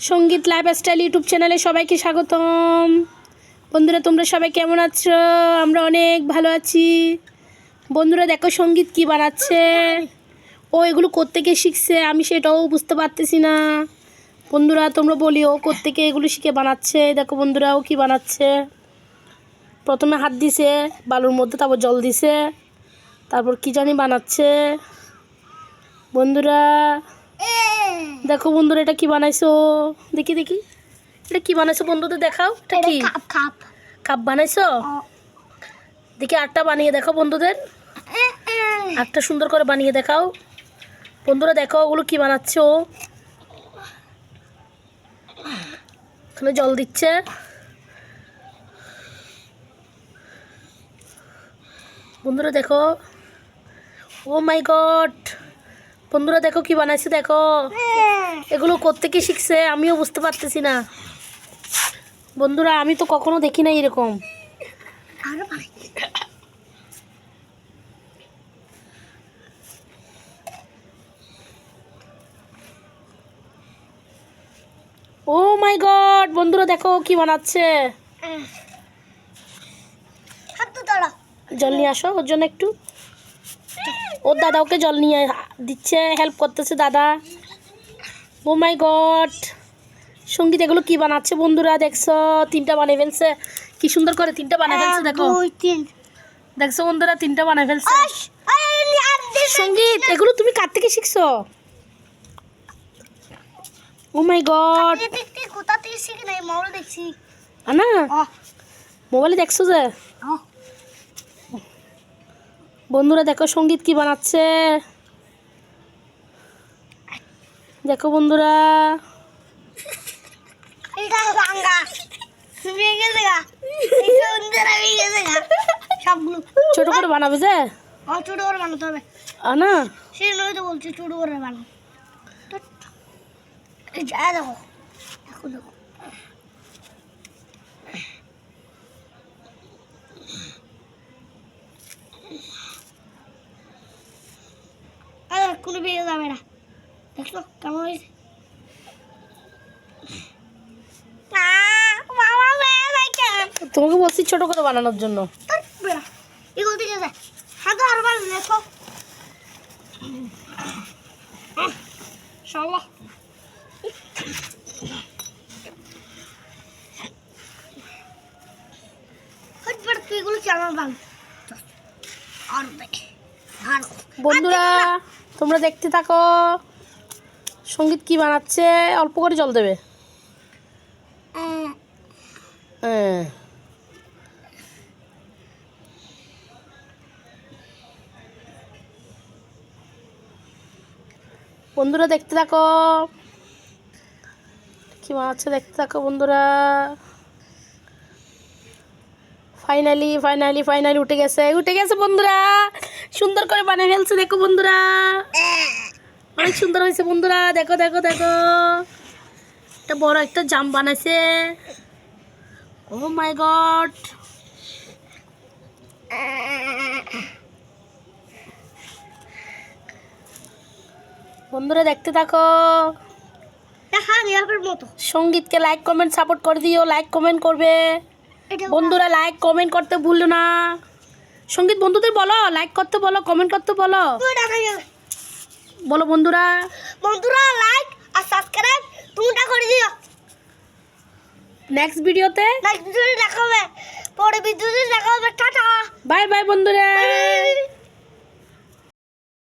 সঙ্গীত lifestyle YouTube চ্যানেলে সবাইকে স্বাগতম। বন্ধুরা তোমরা সবাই কেমন আছো? আমরা অনেক ভালো আছি। বন্ধুরা দেখো সঙ্গীত কি বানাচ্ছে। ও এগুলো কোত্থেকে শিখছে আমি সেটাও বুঝতে পারতেছি না। বন্ধুরা তোমরা বলিও কোত্থেকে এগুলো শিখে বানাচ্ছে। দেখো বন্ধুরা ও কি বানাচ্ছে। প্রথমে হাত দিছে বালুর মধ্যে, তারপর জল দিছে, তারপর কি জানি বানাচ্ছে। বন্ধুরা দেখো বন্ধুরা এটা কি বানাইছো, দেখি দেখি এটা কি বানাইছো বন্ধুদের দেখাও। এটা কি কাপ বানাইছো? দেখি আটটা বানিয়ে দেখো বন্ধুদের, আটটা সুন্দর করে বানিয়ে দেখাও। বন্ধুরা দেখো ওগুলো কি বানাচ্ছে। ও এখানে জল দিচ্ছে। বন্ধুরা দেখো, ও মাই গড, বন্ধুরা দেখো কি বানাইছে। দেখো এগুলো কোত্থেকে শিখছে আমিও বুঝতে পারতেছি না। বন্ধুরা আমি তো কখনো দেখি না এরকম। ও মাই গড, বন্ধুরা দেখো কি বানাচ্ছে। জল নিয়ে আসো ওর জন্য একটু। ওর দাদা ওকে জল নিয়ে দিচ্ছে, হেল্প করতেছে দাদা। ও মাই গড, সঙ্গীত এগুলো কি বানাচ্ছে বন্ধুরা দেখছো? তিনটা বানিয়ে ফেলছে, কি সুন্দর করে তিনটা বানিয়ে ফেলছে। দেখো দেখছো বন্ধুরা তিনটা বানিয়ে ফেলছে। সঙ্গীত এগুলো তুমি কার থেকে শিখছো? ও মাই গড, কোথা থেকে শিখি নাই, মোবাইল দেখছি। আনা মোবাইলে দেখছো যে? বন্ধুরা দেখো সঙ্গীত কি বানাচ্ছে। দেখো বন্ধুরা এটা ভাঙা ভেঙে দেগা, এই সুন্দর ভেঙে দেগা সবগুলো। ছোট করে বানাবে যে? ছোট করে বানাতে হবে। আনা সেই নয় তো বলছি ছোট করে বানাও। এই যা দেখো, এখন দেখো কোনো বেরিয়ে যাবে না। দেখছো কেমন হয়েছে? তোমাকে বলছি ছোট করে বানানোর জন্য। এগুলো থেকে যায় হাতে আর বার দেখো শালা হটবার তুই এগুলো চালান বান আর দেখে। বন্ধুরা তোমরা দেখতে থাকো সঙ্গীত কি বানাচ্ছে। অল্প করে জল দেবে। বন্ধুরা দেখতে থাকো কি বানাচ্ছে, দেখতে থাকো বন্ধুরা। ফাইনালি ফাইনালি ফাইনালি উঠে গেছে, উঠে গেছে বন্ধুরা। সুন্দর করে বানিয়ে ফেলছে দেখো বন্ধুরা, অনেক সুন্দর হয়েছে বন্ধুরা। দেখো দেখো দেখো একটা বড় একটা জাম বানাইছে। ও মাই গড, বন্ধুরা দেখতে থাকো। সঙ্গীতকে লাইক কমেন্ট সাপোর্ট করে দিও, লাইক কমেন্ট করবে বন্ধুরা। লাইক কমেন্ট করতে ভুলো না। সঙ্গীত বন্ধুদের বলো লাইক করতে, বলো কমেন্ট করতে, বলো বলো বন্ধুরা। বন্ধুরা লাইক আর সাবস্ক্রাইব তোমরা করে দিও। নেক্সট ভিডিওতে দেখা হবে, পরে ভিডিওতে দেখা হবে। টাটা, বাই বাই বন্ধুরা।